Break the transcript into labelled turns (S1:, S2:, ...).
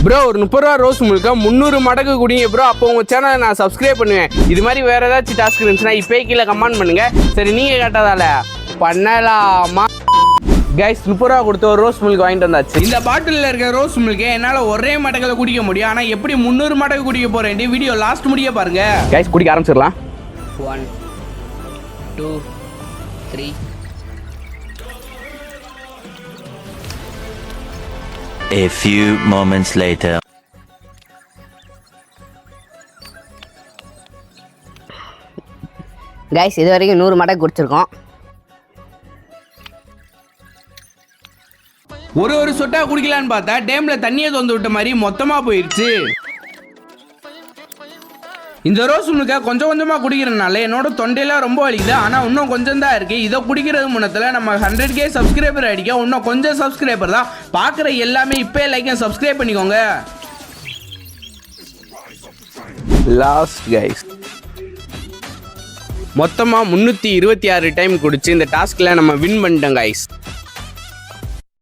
S1: Bro ஒரு 30 ரூபா rose Milkha 300 மடங்கு குடிங்க ப்ரோ. அப்போ உங்கள் சேனலை நான் சப்ஸ்கிரைப் பண்ணுவேன். இது மாதிரி வேறு ஏதாச்சும் டாஸ்க் இருந்துச்சுன்னா இப்போ கீழே கமெண்ட் பண்ணுங்கள். சரி நீங்கள் கேட்டதால பண்ணலாமா? கைஸ் 30 ரூபா கொடுத்து ஒரு ரோஸ் மில்க் வாங்கிட்டு வந்தாச்சு. இந்த பாட்டிலில் இருக்க ரோஸ் மில்கை என்னால் ஒரே மடங்கில் குடிக்க முடியும். ஆனால் எப்படி 300 மடங்கு குடிக்க போகிறேன் வீடியோ லாஸ்ட் முடிய பாருங்க. கைஸ் குடிக்க ஆரம்பிச்சிடலாம்.
S2: 1 2 3.
S3: A few moments later.
S2: Guys இது வரைக்கும் 100 மடங்கு குடிச்சிருக்கோம்.
S1: ஒரு சொட்டா குடிக்கலான்னு பார்த்தா டேம்ல தண்ணியை தொந்து விட்ட மாதிரி மொத்தமா போயிடுச்சு. இந்த ரோஸ் மில்கை கொஞ்சம் கொஞ்சமாக குடிக்கிறதுனால என்னோட தொண்டையெல்லாம் ரொம்ப வலிக்குது. ஆனால் இன்னும் கொஞ்சம் தான் இருக்குது. இதை குடிக்கிறது முன்னத்தில் நம்ம 100K சப்ஸ்கிரைபர் அடிக்க இன்னும் கொஞ்சம் சப்ஸ்கிரைபர் தான். பார்க்குற எல்லாமே இப்போ லைக் சப்ஸ்கிரைப் பண்ணிக்கோங்க. லாஸ்ட் கைஸ் மொத்தமாக 326 டைம் குடிச்சு இந்த டாஸ்கில் நம்ம வின் பண்ணிட்டோம் கைஸ்.